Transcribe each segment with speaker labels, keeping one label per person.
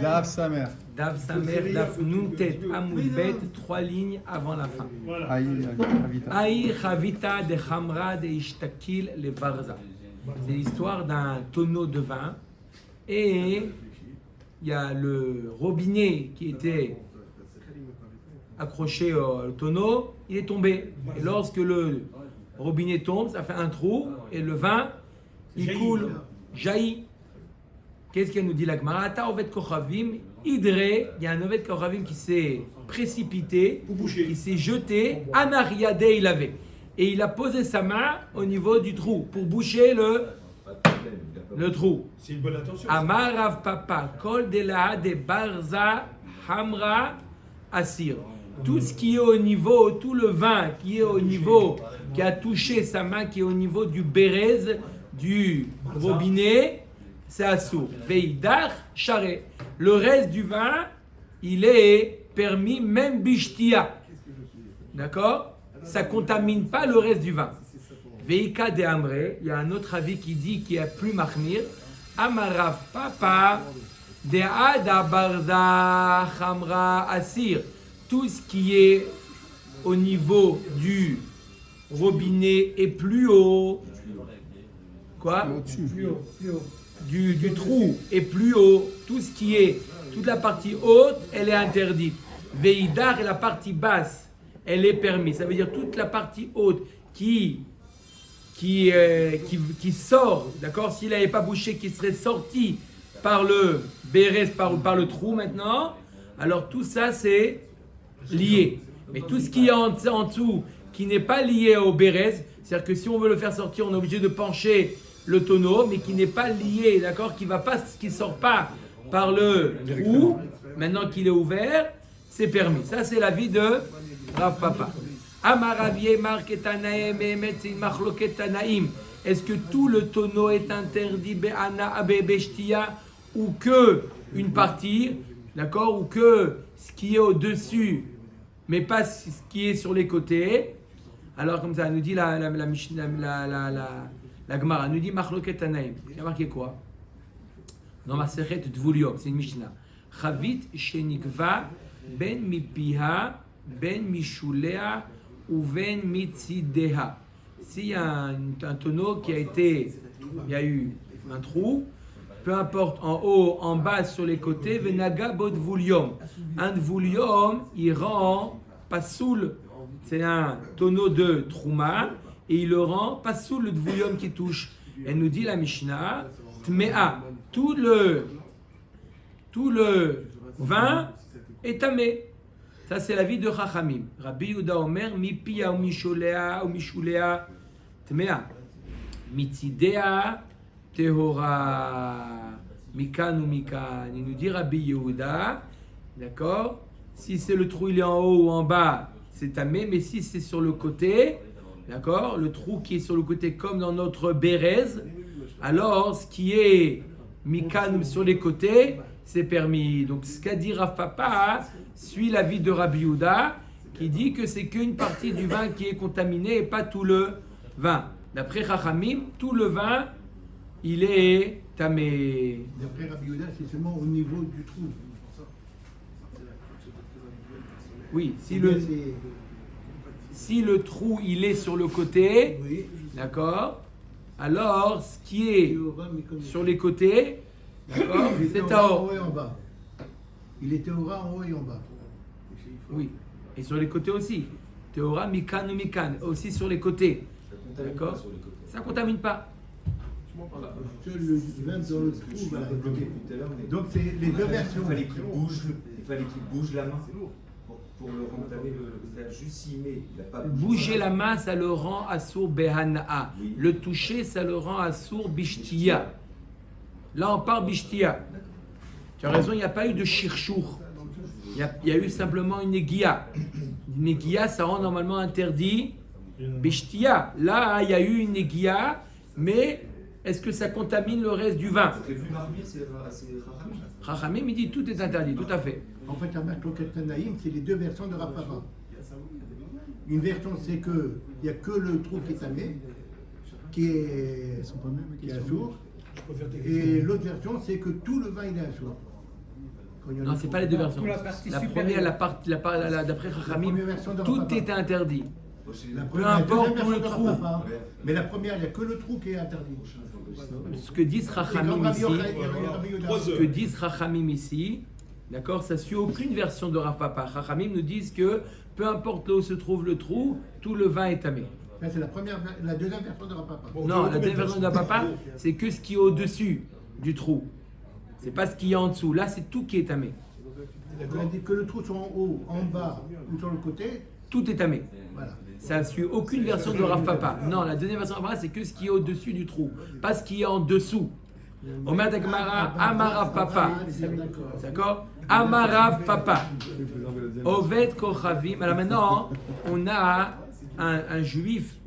Speaker 1: Daf Samer.
Speaker 2: Daf Samer, Daf Nuntet, Amoud Bet, 3 lignes avant la fin. Aïe Chavita de Hamra de Ishtakil le Barza. C'est l'histoire d'un tonneau de vin et il y a le robinet qui était accroché au tonneau, il est tombé. Et lorsque le robinet tombe, ça fait un trou et le vin, il coule, jaillit. Qu'est-ce qu'elle nous dit la Gemara? Ata Ovet Kochavim, Idre, il y a un Ovet Kochavim qui s'est précipité, qui s'est jeté, Anariade il avait. Et il a posé sa main au niveau du trou pour boucher le trou.
Speaker 3: C'est une bonne attention.
Speaker 2: Amar Rav Papa, Kol Dela de Barza Hamra Asir. Tout ce qui est au niveau, tout le vin qui est au niveau, qui a touché sa main, qui est au niveau du bérez, du robinet, c'est assourd. Veidar charé. Le reste du vin, il est permis même bishtia. D'accord? Ça contamine pas le reste du vin. Veika de Amre, il y a un autre avis qui dit qu'il y a plus mahmir. Amarav papa de Ada Barza Hamra Asir. Tout ce qui est au niveau du robinet est plus haut. Quoi?
Speaker 3: Plus haut.
Speaker 2: Du trou est plus haut. Tout ce qui est, toute la partie haute, elle est interdite. Veidar et la partie basse, elle est permise. Ça veut dire toute la partie haute qui sort, d'accord? S'il n'avait pas bouché, qui serait sorti par le bérez, par le trou maintenant, alors tout ça c'est lié. Mais tout ce qui est en dessous, qui n'est pas lié au bérez, c'est-à-dire que si on veut le faire sortir, on est obligé de pencher le tonneau, mais qui n'est pas lié, d'accord, qui sort pas par le trou, maintenant qu'il est ouvert, c'est permis. Ça, c'est l'avis de Rav Papa. Amaravie marketanaim emetzin machloketanaim. Est-ce que tout le tonneau est interdit be'ana abebeshtia ou que une partie, d'accord, ou que ce qui est au-dessus, mais pas ce qui est sur les côtés? Alors comme ça, elle nous dit la Gemara, elle nous dit Machloket Tanaim. Il y a marqué quoi? Dans ma Sechet Dvuliot, c'est une Mishnah. Chavit shenikva ben mipiha, ben mishulea ou ben mitzideha. S'il y a un tonneau qui a été, il y a eu un trou, peu importe en haut, en bas, sur les côtés, venaga bod vulium. Un dvulium, il rend pas soul. C'est un tonneau de trouma et il le rend pas sous le dvouillum qui touche. Elle nous dit la Mishnah, tmea, tout le vin est tamé. Ça c'est l'avis de Chachamim. Rabbi Yehuda Omer, mi pia ou mishulea tmea, mitzidea tehora, mikan ou mikan. Il nous dit Rabbi Yehuda, d'accord? Si c'est le trou il est en haut ou en bas, c'est tamé, mais si c'est sur le côté, d'accord, le trou qui est sur le côté comme dans notre bérez, alors ce qui est mikan sur les côtés, c'est permis. Donc ce qu'a dit Rav Papa suit l'avis de Rabbi Yehuda qui dit que c'est qu'une partie du vin qui est contaminée et pas tout le vin. D'après Chachamim, tout le vin, il est tamé.
Speaker 4: D'après Rabbi Yehuda, c'est seulement au niveau du trou.
Speaker 2: Oui, si le trou il est sur le côté,
Speaker 4: Oui.
Speaker 2: d'accord, alors ce qui est sur les côtés, d'accord, c'est Tahor.
Speaker 4: En haut et en bas. Il est Théora en haut et en bas.
Speaker 2: Oui, et sur les côtés aussi. Théora, Mikan ou Mikan, aussi sur les côtés. D'accord? Ça ne contamine pas.
Speaker 4: Seul le vin dans le trou, voilà. Donc c'est les deux versions.
Speaker 5: Il fallait qu'il bouge la main pour le rentamer. Juste s'il met, il n'a pas
Speaker 2: Bouger la main, ça le rend assour behana'a.
Speaker 5: Oui.
Speaker 2: Le toucher, ça le rend assour bishtia. Là, on parle bishtia. Tu as raison, il n'y a pas eu de shirchour. Il y a eu simplement une negia. Une negia, ça rend normalement interdit bishtia. Là, il y a eu une negia, mais est-ce que ça contamine le reste du vin?
Speaker 5: C'est plus marmire, c'est Chachamim.
Speaker 2: Chachamim, il dit tout est interdit, tout à fait.
Speaker 4: En fait, à Machloket Tanaïm, c'est les deux versions de Rav Papa. Une version, c'est qu'il n'y a que le trou qui est tamé, qui est assourd. Et l'autre version, c'est que tout le vin il est assourd. Quand il y en a
Speaker 2: Non, c'est pas les deux versions.
Speaker 1: Pour la partie
Speaker 2: La
Speaker 1: supérieure.
Speaker 2: première, d'après Chachamim,
Speaker 4: première version de
Speaker 2: tout
Speaker 4: Rav Papa.
Speaker 2: est interdit.
Speaker 4: La
Speaker 2: Peu
Speaker 4: première- la
Speaker 2: importe
Speaker 4: deuxième
Speaker 2: où le
Speaker 4: version de Rav
Speaker 2: trou.
Speaker 4: Papa, mais la première, il n'y a que le trou qui est interdit.
Speaker 2: Ce que disent
Speaker 4: Et comme
Speaker 2: Chachamim
Speaker 4: Rabbi
Speaker 2: ici,
Speaker 4: Yochanan-
Speaker 2: ce que disent Chachamim ici, d'accord, ça suit aucune version de Rav Papa. Chachamim nous disent que peu importe là où se trouve le trou, tout le vin est tamé.
Speaker 4: Là, c'est la deuxième version de Rav Papa.
Speaker 2: Non, la deuxième version de Rav Papa, c'est que ce qui est au-dessus du trou. C'est pas ce qui est en dessous. Là, c'est tout qui est tamé.
Speaker 4: On dit que le trou soit en haut, en bas ou sur le côté.
Speaker 2: Tout est tamé.
Speaker 4: Voilà.
Speaker 2: Ça suit aucune version de Rav Papa. Non, la deuxième version de Rav Papa, c'est que ce qui est au-dessus du trou, pas ce qui est en dessous. Omer Dagmara, Amarav Papa. D'accord? Amarav Papa. Oved Kochavim. Alors maintenant, on a un juif.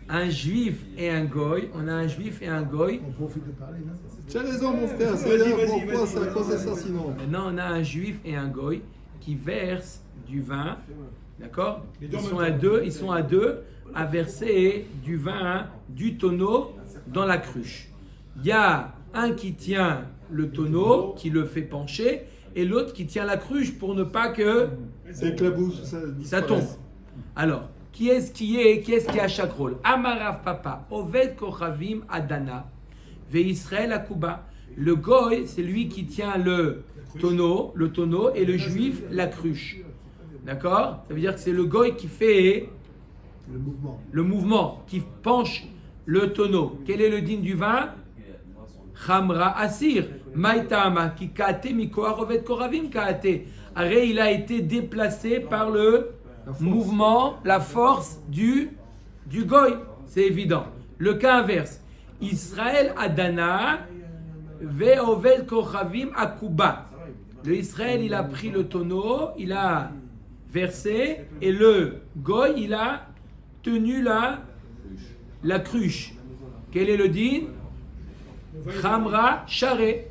Speaker 2: Un juif et un goy. On a un juif et un goy.
Speaker 4: On profite de parler, non?
Speaker 3: Tu as raison, mon frère, c'est là pourquoi ça cause ça sinon.
Speaker 2: Maintenant, on a un juif et un goy qui versent du vin. D'accord? Ils sont à deux à verser du vin du tonneau dans la cruche. Il y a un qui tient le tonneau, qui le fait pencher, et l'autre qui tient la cruche pour ne pas que
Speaker 3: C'est éclabousse,
Speaker 2: ça tombe. Alors, qui est à chaque rôle? Amarav Papa, Oved Kochavim Adana, Ve Israël Akuba. Le goy, c'est lui qui tient le tonneau, et le juif, la cruche. D'accord? Ça veut dire que c'est le goy qui fait le mouvement, qui penche le tonneau. Quel est le din du vin? Chamra Asir. Maïtama ki kaate mikoar Oved Kochavim kaate. Arrête, il a été déplacé par le mouvement, la force du goy. C'est évident. Le cas inverse. Israël Adana ve Oved Kochavim Akuba. Le Israël, il a pris le tonneau, il a versé, et le goy, il a tenu la cruche. Quel est le din? Chamra Charé.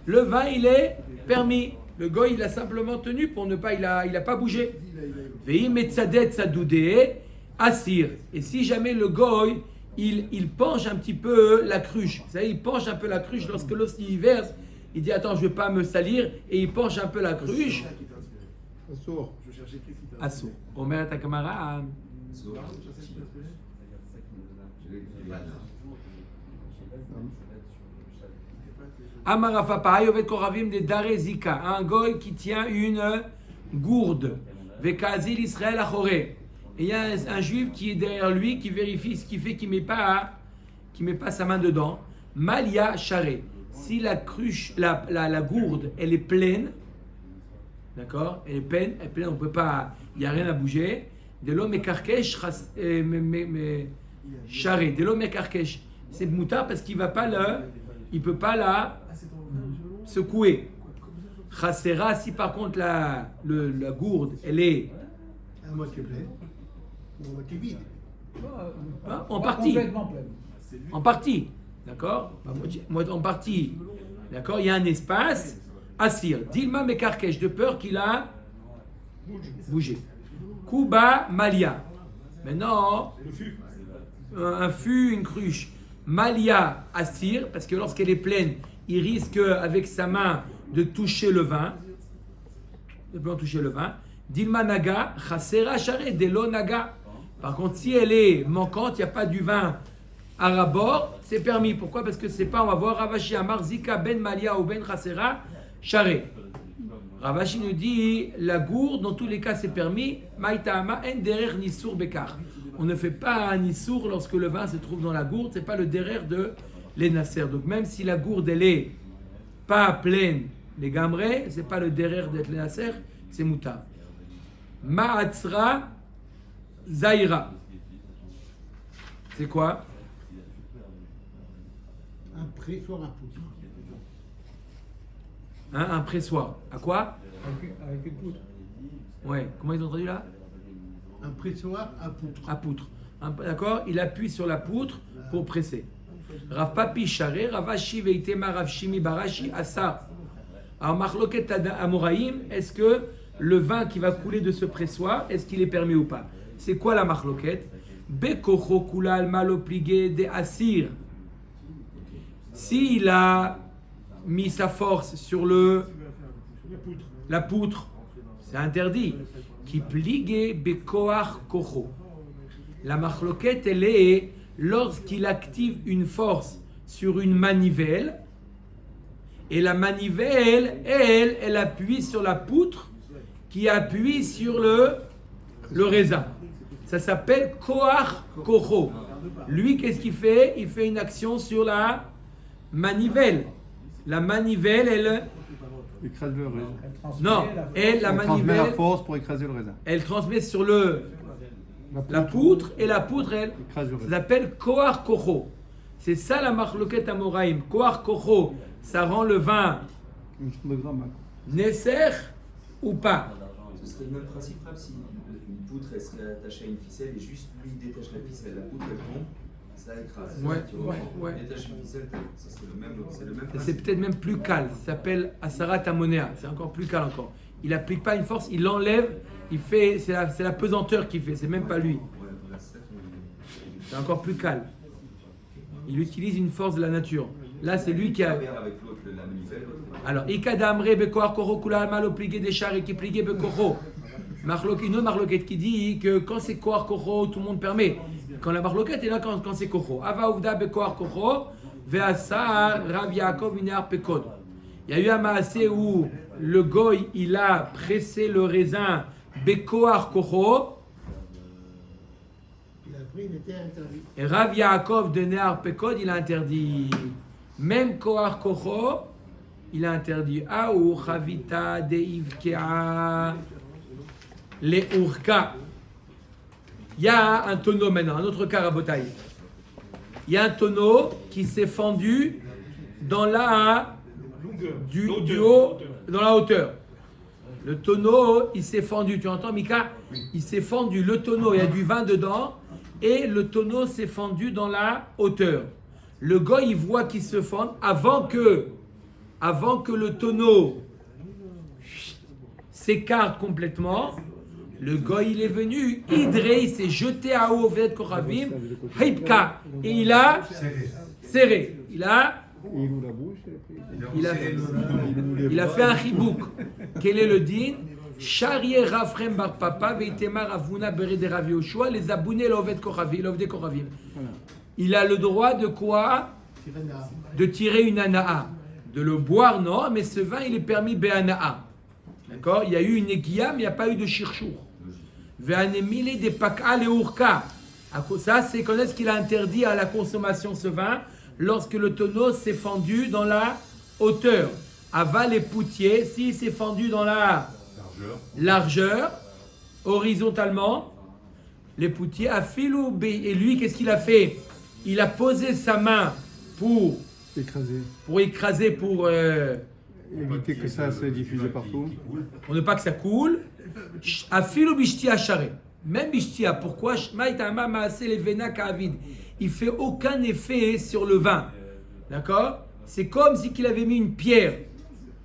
Speaker 2: Le vin, il est permis. Le goy, il a simplement tenu pour ne pas, il a pas bougé. Veim etzadet sadoudé asir. Et si jamais le goy, il penche un petit peu la cruche. Vous savez, il penche un peu la cruche lorsque il verse. Il dit attends, je vais pas me salir, et il penche un peu la cruche.
Speaker 3: Assour.
Speaker 2: Assour. Omer takamara. Amarafa Oved Kochavim de Darezika, un goy qui tient une gourde. Vekazil Israël Achoré. Et il y a un juif qui est derrière lui, qui vérifie ce qui fait qu'il met pas sa main dedans. Malia Charé. Si la cruche, la gourde, elle est pleine, d'accord, elle est pleine, on peut pas, il n'y a rien à bouger. De l'homme écarkesh, charé. De l'homme écarkesh. C'est mouta parce qu'il va pas il peut pas la secouer. Chassera, si par contre la gourde, elle est
Speaker 4: À moitié pleine ou à moitié vide.
Speaker 2: en partie.
Speaker 1: Complètement pleine.
Speaker 2: En partie, d'accord? En partie, d'accord? Il y a un espace. Assir. Dilma Mekarkesh, de peur qu'il a bougé. Kuba Malia. Maintenant, un fût, une cruche. Malia Assir, parce que lorsqu'elle est pleine, il risque avec sa main de toucher le vin. De pouvoir toucher le vin. Dilma Naga, Chassera Charé, Delo Naga. Par contre, si elle est manquante, il n'y a pas du vin à rabord, c'est permis. Pourquoi? Parce que c'est pas, on va voir Ravashi Amar Zika Ben Malia ou Ben Chassera Charé. Ravashi nous dit la gourde, dans tous les cas, c'est permis. Maïtama en derer nisur bekar. On ne fait pas un nisur lorsque le vin se trouve dans la gourde, c'est pas le derer de l'enasser. Donc même si la gourde elle est pas pleine, les gamrés, c'est pas le derer d'être l'enasser, c'est mouta. Ma'atzra Zaira. C'est quoi?
Speaker 4: Un pressoir à poutre.
Speaker 2: Un pressoir. À quoi?
Speaker 1: Avec une poutre.
Speaker 2: Ouais. Comment ils ont traduit là?
Speaker 4: Un pressoir à poutre.
Speaker 2: À poutre. D'accord? Il appuie sur la poutre pour presser. Rav Papi Charé, Ravashi Veitema Rav Shimi Barashi Asa. Alors, Machloket Amoraïm, est-ce que le vin qui va couler de ce pressoir, est-ce qu'il est permis ou pas? C'est quoi la Machloket? Bekocho Kulal Malopligé de Asir. S'il a mis sa force sur la poutre, c'est interdit. Qui pligue bekoach kocho. La machloket, elle est lorsqu'il active une force sur une manivelle, et la manivelle, elle appuie sur la poutre qui appuie sur le raisin. Ça s'appelle koach kocho. Lui, qu'est-ce qu'il fait? Il fait une action sur la manivelle. La manivelle, elle...
Speaker 3: Écrase le raisin.
Speaker 2: Non, la
Speaker 3: transmet
Speaker 2: manivelle...
Speaker 3: la force pour écraser le raisin.
Speaker 2: Elle transmet sur la poutre, et la poutre, elle,
Speaker 3: Écrase le
Speaker 2: ça
Speaker 3: raisin.
Speaker 2: s'appelle koach kocho. C'est ça la machloket amoraïm. Koach kocho, ça rend le vin
Speaker 3: Une sorte de gramme.
Speaker 2: nesser ou pas.
Speaker 5: Ce serait le même principe si une poutre elle serait attachée à une ficelle et juste lui il détache la ficelle, la poutre elle tombe, ça écrase.
Speaker 2: Ouais,
Speaker 5: Tu vois,
Speaker 2: ouais.
Speaker 5: Il détache une ficelle, ça serait c'est le même
Speaker 2: C'est
Speaker 5: principe.
Speaker 2: peut-être même plus calme. Ça s'appelle Asarat Amonea. C'est encore plus calme encore. Il n'applique pas une force, il l'enlève. Il fait, c'est la pesanteur qu'il fait. C'est même pas lui.
Speaker 5: Ouais, voilà, c'est ça qu'on-
Speaker 2: C'est encore plus calme. Il utilise une force de la nature. Là, c'est lui qui a.
Speaker 5: Avec l'autre, la manivelle, l'autre.
Speaker 2: Alors, Ikadamre bekoar koro kula malo plié des chars et qui plié bekoro. Une autre marloquette qui dit que quand c'est koar koro, tout le monde permet. Quand la marloquette est là, quand c'est koro. Ava uvda bekoar koro, veasa Rav Yaakov minar pekod. Il y a eu un maasé où le goy, il a pressé le raisin bekoar koro.
Speaker 4: Il a pris, il était interdit.
Speaker 2: Et Rav Yaakov de Near Pekod, il a interdit. Même koar koro, il a interdit. Aou chavita deivkea le urka. Il y a un tonneau maintenant, un autre cas à Botaï. Il y a un tonneau qui s'est fendu dans la du haut, dans la hauteur. Le tonneau, il s'est fendu. Tu entends, Mika? Il s'est fendu. Le tonneau, il y a du vin dedans. Et le tonneau s'est fendu dans la hauteur. Le gars, il voit qu'il se fend avant que le tonneau s'écarte complètement. Le gars, il est venu, Idré, il s'est jeté à haut, Ved Koravim, Hipka, et il a serré. Il a
Speaker 3: Il ouvre la bouche.
Speaker 2: il a fait un chibouk. Quel est le din? Charrier Rafrem bar papa, Veitemar Avuna Bere de Rav Yoshua, les abonnés l'Oved Koravim. Il a le droit de quoi? De tirer une anaa. De le boire, non, mais ce vin, il est permis be'anaa. D'accord? Il y a eu une éguilla, mais il n'y a pas eu de shirchour. Ve'anemile de pak'a leurka. Ça, c'est qu'on est-ce qu'il a interdit à la consommation ce vin lorsque le tonneau s'est fendu dans la hauteur. Aval et poutier, s'il s'est fendu dans la largeur, horizontalement, les poutiers, afilou b. Et lui, qu'est-ce qu'il a fait? Il a posé sa main pour
Speaker 3: Écraser.
Speaker 2: pour
Speaker 3: Éviter que ça se diffuse partout.
Speaker 2: pour ne pas que ça coule. Afilou bishti acharé. Même bishtia, pourquoi? Il fait aucun effet sur le vin. D'accord? C'est comme si qu'il avait mis une pierre.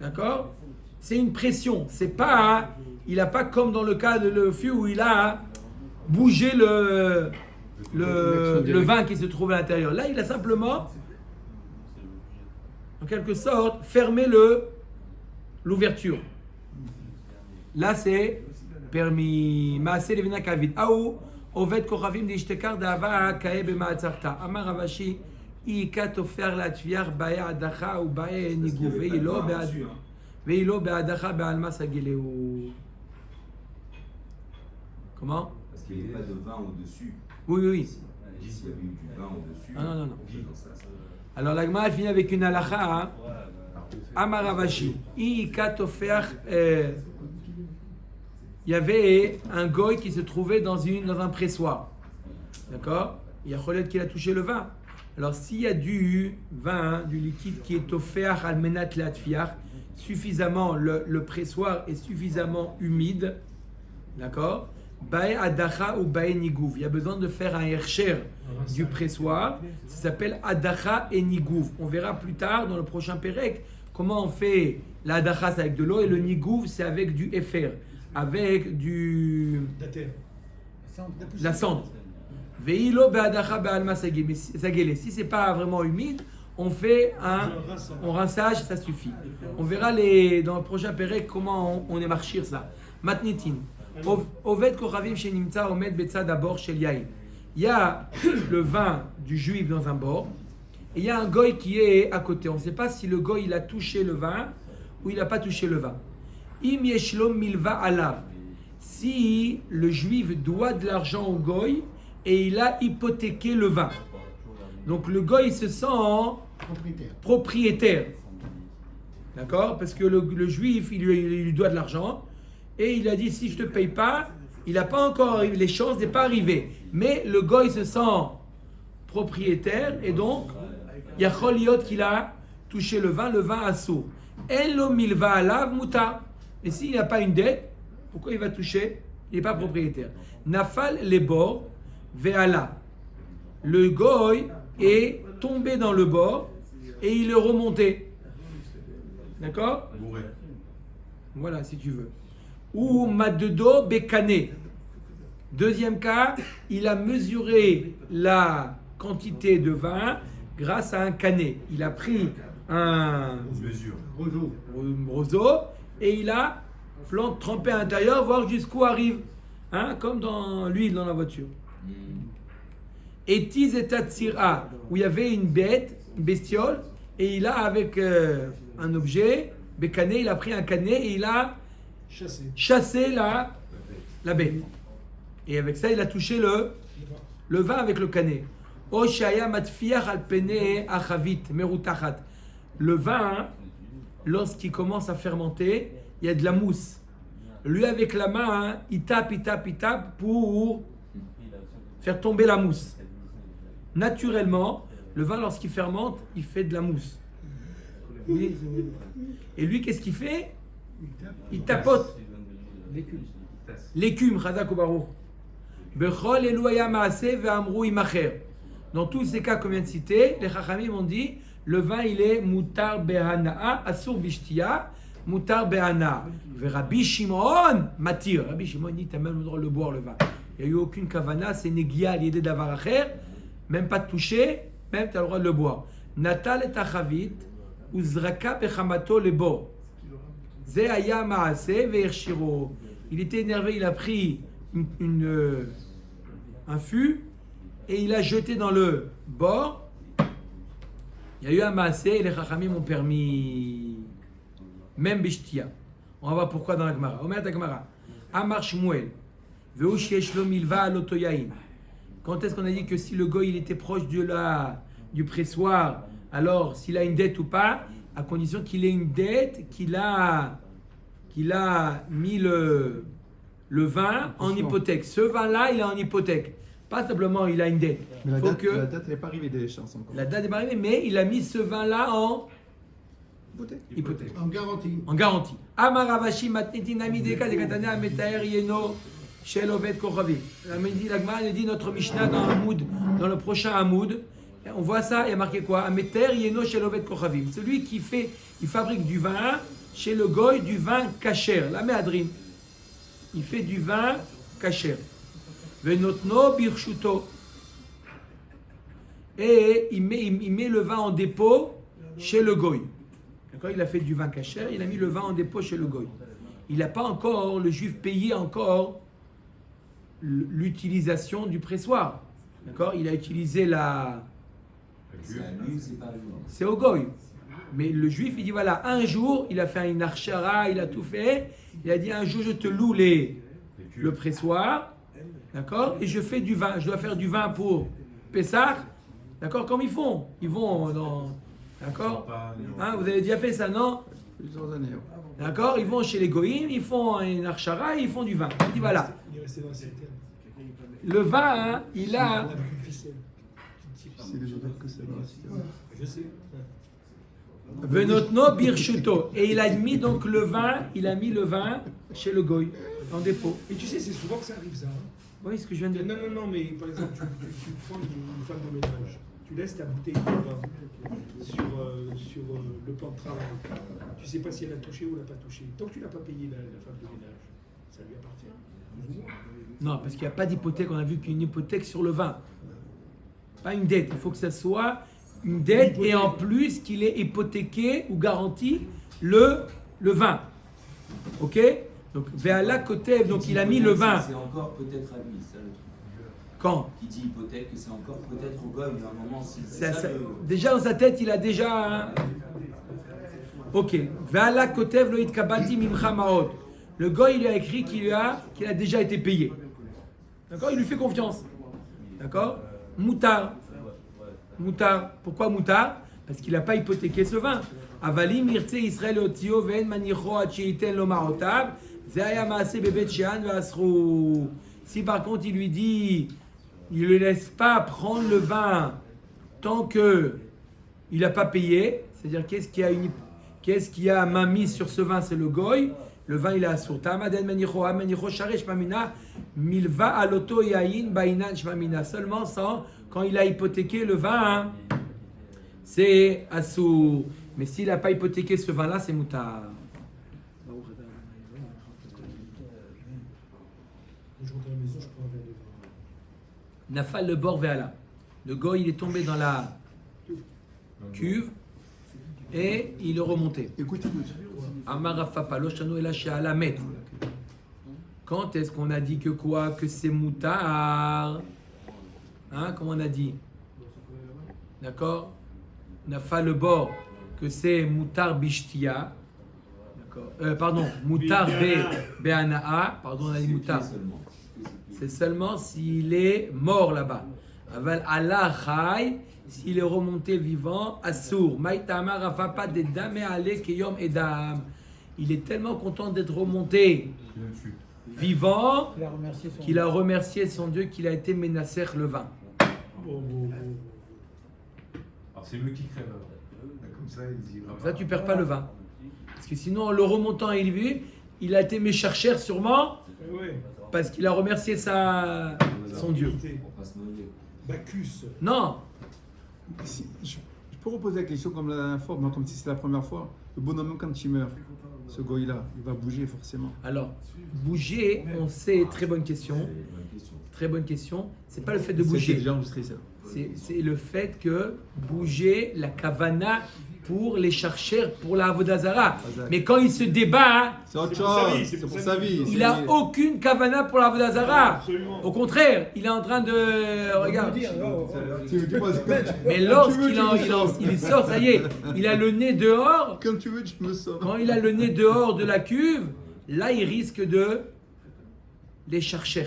Speaker 2: D'accord? C'est une pression. C'est pas, il n'a pas comme dans le cas de le fût où il a bougé le vin qui se trouve à l'intérieur. Là, il a simplement, en quelque sorte, fermé l'ouverture. Là, c'est permis. Maaseh levina kavid. Aou oved kochavim d'ishtekar d'ava kae b'ma'atzarta. Amar Ravashi, ika tofer latviar bae adacha ou bae nigou veilo be'adacha be'alma sagileu. Comment?
Speaker 5: Parce qu'il n'y avait pas de vin au-dessus.
Speaker 2: Oui.
Speaker 5: S'il y avait eu du vin au-dessus,
Speaker 2: Non.
Speaker 5: dans ça.
Speaker 2: Alors la Gemara finit avec une halakha. Amar Ravashi, ika tofer. Il y avait un goy qui se trouvait dans un pressoir. D'accord? Il y a Cholet qui a touché le vin. Alors s'il y a du vin, du liquide qui est offert al menat latfiar, suffisamment, le pressoir est suffisamment humide, d'accord? Bae adacha ou bae nigouv. Il y a besoin de faire un hercher du pressoir. Ça s'appelle adacha et nigouv. On verra plus tard dans le prochain pérec comment on fait la adacha, c'est avec de l'eau, et le nigouv, c'est avec du efer, avec la cendre. Veilo be'adacha be'alma sagele. Si c'est pas vraiment humide, on fait on rinçage, ça suffit. On verra dans le prochain Pérec comment on est marchir ça. Matnitin. Oved Kochavim chez Nimtza Omed Betsa d'abord chez Yaïn. Il y a le vin du juif dans un bord et il y a un goy qui est à côté. On ne sait pas si le goy il a touché le vin ou il n'a pas touché le vin. Im yeshlom milva alav. Si le juif doit de l'argent au goy et il a hypothéqué le vin. Donc le goy il se sent propriétaire. D'accord? Parce que le juif il lui doit de l'argent et il a dit si je ne te paye pas, il n'a pas encore arrivé, les chances n'est pas arrivé. Mais le goy se sent propriétaire et donc il y a Choliot qu'il a touché le vin assourd. Elo milva alav muta. Mais s'il n'a pas une dette, pourquoi il va toucher? Il n'est pas propriétaire. Nafal les bords ve'ala. Le goy est tombé dans le bord et il est remonté. D'accord? Voilà, si tu veux. Ou madedo bekane. Deuxième cas, il a mesuré la quantité de vin grâce à un canet. Il a pris un roseau et il a trempé à l'intérieur, voir jusqu'où arrive. Comme dans l'huile dans la voiture. Et Tiz et Tatsira, où il y avait une bête, une bestiole, et il a avec un objet, bécané, il a pris un canet et il a chassé la bête. Et avec ça, il a touché le vin avec le canet. Oshaya matfiach al pene achavit merutachat. Le vin, lorsqu'il commence à fermenter, il y a de la mousse. Lui, avec la main, il tape pour faire tomber la mousse. Naturellement, le vin, lorsqu'il fermente, il fait de la mousse. Oui. Et lui, qu'est-ce qu'il fait? Il tapote. L'écume, Chazak Baruch. Bechol Eloya Maaseh ve'amrou imacher. Dans tous ces cas qu'on vient de citer, les Chachamim ont dit le vin, il est mutar behana'a, asur bishtia, mutar behana'a. Rabbi Shimon matir. Rabbi Shimon dit t'as même le droit de le boire le vin. Il n'y a eu aucune kavana, c'est negia l'idée d'avoir acher, même pas de toucher, même tu as le droit de le boire. Natal et achavit, uzraka bechamato lebo. Ze aya maaseh ve'ershiro. Il était énervé, il a pris un fût et il a jeté dans le bord. Il y a eu un maaseh et les chachamim ont permis même bishtia. On va voir pourquoi dans la Gemara. Omer ta Gemara. Amar Shmuel. Veush yeshlo milva alotoyain. Quand est-ce qu'on a dit que si le goy il était proche du pressoir, alors s'il a une dette ou pas, à condition qu'il ait une dette, qu'il a mis le vin en hypothèque. Ce vin-là, il est en hypothèque. Pas simplement il a une dette.
Speaker 3: Mais la date n'est pas arrivée des chances encore.
Speaker 2: La date n'est pas arrivée, mais il a mis ce vin-là en hypothèque. En garantie. Amaravashi matniti namideka de katane ametaer yeno shel oved kochavi. La Gemara dit notre Mishnah dans le prochain Hamoud. On voit ça, il y a marqué quoi? Ameter yeno shel oved kochavim. Celui il fabrique du vin chez le goy, du vin kasher. La méadrine. Il fait du vin kasher. Venotno birshuto. Et il met le vin en dépôt chez le goy. D'accord? Il a fait du vin kasher, il a mis le vin en dépôt chez le goy. Il n'a pas encore, le juif payé encore l'utilisation du pressoir. D'accord? Il a utilisé c'est au goy. Mais le juif, il dit voilà, un jour, il a fait une archara, il a tout fait. Il a dit un jour, je te loue le pressoir. D'accord? Et je fais du vin. Je dois faire du vin pour Pessah. D'accord? Comme ils font. Ils vont dans. D'accord? Vous avez déjà fait ça, non?
Speaker 3: Plusieurs années.
Speaker 2: D'accord? Ils vont chez les goïms, ils font une archara et ils font du vin. Il dit voilà. Le vin, il a.
Speaker 3: C'est les odeurs que c'est dans la cité.
Speaker 1: Je sais.
Speaker 2: Venotno birshuto. Et il a mis donc le vin, chez le goy, en dépôt.
Speaker 1: Et tu sais, c'est souvent que ça arrive ça.
Speaker 2: Oui, ce que je viens de dire.
Speaker 1: Non, mais par exemple, tu prends une femme de ménage, tu laisses ta bouteille de vin sur le plan de travail. Tu sais pas si elle a touché ou elle n'a pas touché. Tant que tu l'as pas payé la femme de ménage, ça lui appartient.
Speaker 2: Non, parce qu'il n'y a pas d'hypothèque. On a vu qu'une hypothèque sur le vin. Pas une dette. Il faut que ça soit une dette et en plus qu'il ait hypothéqué ou garanti le vin. Ok? Donc, Ve'ala Kotev, donc il a mis le vin.
Speaker 5: C'est encore peut-être à lui, ça le truc.
Speaker 2: Quand?
Speaker 5: Qui dit hypothèque, c'est encore peut-être au gars, il y a un moment,
Speaker 2: Déjà dans sa tête, il a déjà. Ok. Ve'ala Kotev lo itkabati mimcha ma'od. Le gars, il a écrit qu'il a déjà été payé. D'accord? Il lui fait confiance. D'accord? Moutar. Moutar. Pourquoi Moutar? Parce qu'il n'a pas hypothéqué ce vin. Avalim irtse Israël otio ve'en manicho ad sheiten lo ma'otav. Ze'aya ma'aseh bebet she'an ve'asru. Si par contre il lui dit, il ne le laisse pas prendre le vin tant que il n'a pas payé, c'est-à-dire qu'est-ce qui a main mise sur ce vin, c'est le goy. Le vin il est assour. Tamaden manicho amanicho sharesh mamina milva aloto yain bainan shmamina. Seulement quand il a hypothéqué le vin, c'est assour. Mais s'il n'a pas hypothéqué ce vin-là, c'est moutar.
Speaker 1: Je rentre à la maison, je prends un verre de vin.
Speaker 2: Nafal le bord ve'ala. Le goy il est tombé dans la cuve et il est remonté.
Speaker 3: Écoutez,
Speaker 2: quand est-ce qu'on a dit que quoi? Que c'est moutar? Hein? Comment on a dit? D'accord? Nafal le bord, que c'est moutar bishtia. D'accord? Pardon, moutar be'anaa. Pardon, on a dit moutar. C'est seulement s'il est mort là-bas. Aval Allah chai, s'il est remonté vivant, assour. Maïtama rafapa de dame ale keyom edam. Il est tellement content d'être remonté vivant qu'il a remercié son Dieu qu'il a été menacer le vin.
Speaker 6: Alors c'est eux qui crèvent. Comme ça, ils y
Speaker 2: Comme ça, tu perds pas le vin. Parce que sinon, en le remontant et il a été mécharcher sûrement parce qu'il a remercié son Dieu.
Speaker 1: Bacchus.
Speaker 2: Non.
Speaker 3: je peux reposer la question comme la dernière fois, comme si c'était la première fois. Le bonhomme, quand il meurt, ce goy-là, il va bouger forcément.
Speaker 2: Alors, bouger, on sait, très bonne question. Très bonne question. C'est pas le fait de bouger.
Speaker 3: C'est déjà enregistré ça.
Speaker 2: C'est le fait que bouger la kavana pour les chercher pour la Avodazara. Mais quand il se débat,
Speaker 3: C'est autre
Speaker 1: C'est pour sa vie,
Speaker 3: chose,
Speaker 1: c'est
Speaker 3: c'est
Speaker 1: pour
Speaker 3: pour
Speaker 1: sa
Speaker 3: sa vie.
Speaker 2: il n'a aucune kavana pour la Avodazara.
Speaker 1: Absolument.
Speaker 2: Au contraire, il est en train de... Regarde. Mais
Speaker 3: Quand
Speaker 2: lorsqu'il sort, ça y est, il a le nez dehors.
Speaker 3: Quand tu veux, tu me sors.
Speaker 2: Quand il a le nez dehors de la cuve, là, il risque de les chercher.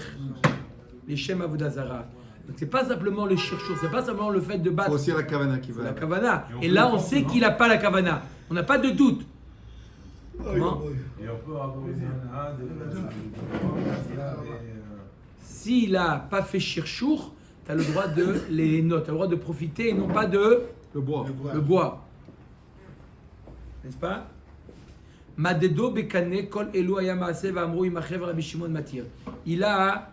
Speaker 2: Les Shem Avodazara. Donc c'est pas simplement le chercheur, c'est pas simplement le fait de
Speaker 3: C'est
Speaker 2: battre
Speaker 3: aussi la Kavana qui va.
Speaker 2: la kavana. Et là, on sait qu'il n'a pas la kavana. On n'a pas de doute. Comment?
Speaker 6: Et on peut avoir
Speaker 2: S'il n'a pas fait shirchour, tu as le droit de les notes, tu as le droit de profiter et non pas de
Speaker 3: Le bois.
Speaker 2: le bois. N'est-ce pas? Madedo bekane kol elu aya maaseh v'amru imachev Rabbi Shimon matir. On a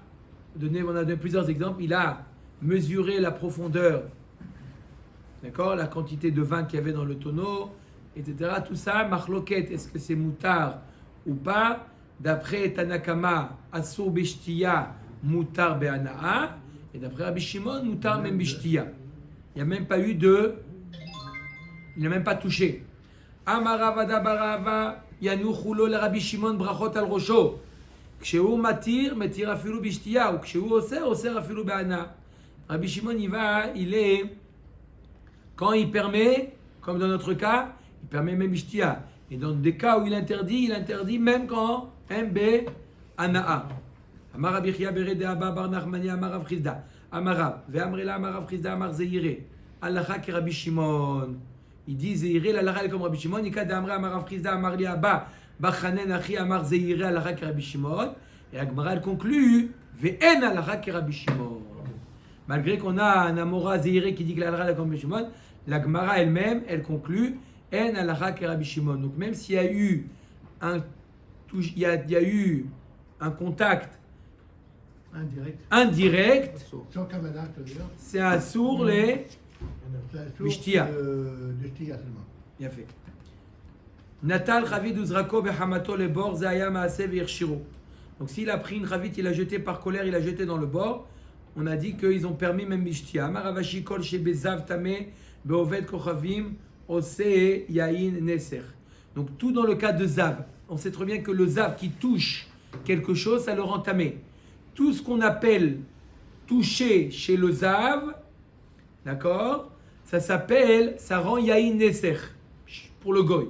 Speaker 2: donné plusieurs exemples. Il a mesuré la profondeur, d'accord, la quantité de vin qu'il y avait dans le tonneau, etc. Tout ça, machloket, est-ce que c'est moutar ou pas? D'après Tanakama, asur bishtiya, moutar be'anaa. Et d'après Rabbi Shimon, moutar même bishtiya. Il n'y a même pas eu de... Il n'a même pas touché. Amarava barava yanuchulo le Rabbi Shimon brachot al rosho. Kshehu matir, metir afilu bishtiya. Ou kshehu oser afilu be'ana. Rabbi Shimon, il est... Quand il permet, comme dans notre cas, il permet même bishtiya. Et dans des cas où il interdit même quand MB anaa. Amar Rabbi Chia bered Abba bar Nachmani Amar Rav Chizda. Amarav ve'amrela Amar Rav Chizda Amar Zeire. Halacha ke Rabbi Shimon. Il dit Zeire l'halacha comme Rabbi Shimon. Ika de Amra Amar Rav Chizda Amar li Abba bachanen achi Amar Zeire halacha ke Rabbi Shimon. Et la Gemara elle conclut ve'en halacha ke Rabbi Shimon. Malgré qu'on a un Amora Zeire qui dit que l'halacha comme Rabbi Shimon, la Gemara elle-même elle conclut en halacha ke Rabbi Shimon. Donc même s'il y a eu un contact indirect,
Speaker 4: Sans Kavana, c'est-à-dire,
Speaker 2: c'est un sourd les
Speaker 4: c'est un sourd
Speaker 2: Bishtia.
Speaker 4: de Shtia seulement.
Speaker 2: bien fait. Natal Chavid Uzrako Behamato le bord Zaya Maaseh Virshiro. Donc s'il a pris une Chavit, il a jeté par colère, il a jeté dans le bord. On a dit qu'ils ont permis même Bishtia. Maravashi Kol chez Bezav Tameh Be'oved kochavim oseh yain neser. Donc tout dans le cas de zav. On sait très bien que le zav qui touche quelque chose, ça le rend tamé. Tout ce qu'on appelle toucher chez le zav, d'accord, ça rend yain neser pour le goy.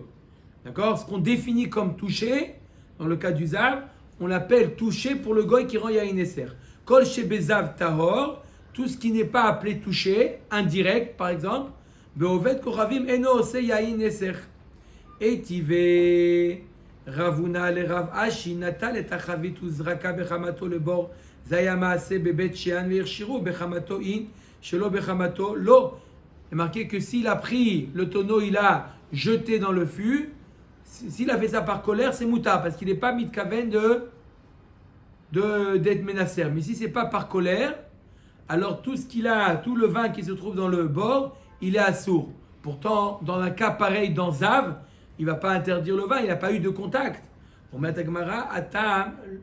Speaker 2: D'accord? Ce qu'on définit comme toucher, dans le cas du zav, on l'appelle toucher pour le goy qui rend yain neser. Kol shebezav tahor, tout ce qui n'est pas appelé toucher, indirect par exemple, be'oved kochavim eno oseh yain neser. Etive Ravuna le Rav Ashi natal et achavit uzraka bechamato le bor zaya maase bebet shean ve'irshiru bechamato in shelo bechamato lo. Il est marqué que s'il a pris le tonneau, il a jeté dans le fût. S'il a fait ça par colère, c'est mouta parce qu'il n'est pas mitkaven d'être menacer. Mais si c'est pas par colère, alors tout le vin qui se trouve dans le bord, il est assourd. Pourtant, dans un cas pareil dans Zav, il ne va pas interdire le vin, il n'a pas eu de contact. On met à Gemara,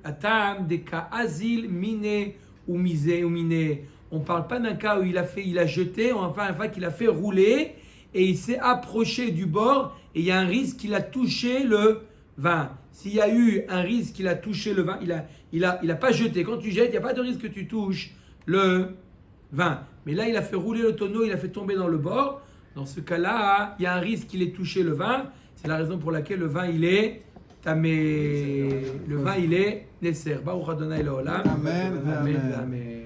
Speaker 2: atam de ka azil mine ou misé ou miné. On ne parle pas d'un cas où il a jeté, enfin qu'il a fait rouler et il s'est approché du bord et il y a un risque qu'il a touché le vin. S'il y a eu un risque qu'il a touché le vin, il a pas jeté. Quand tu jettes, il n'y a pas de risque que tu touches le vin. Mais là, il a fait rouler le tonneau, il a fait tomber dans le bord. Dans ce cas-là, il y a un risque qu'il ait touché le vin. C'est la raison pour laquelle le vin, il est tamé. Le vin, il est Neser. Baruch Adonai Leolam.
Speaker 3: Amen.
Speaker 2: Amen. Amen.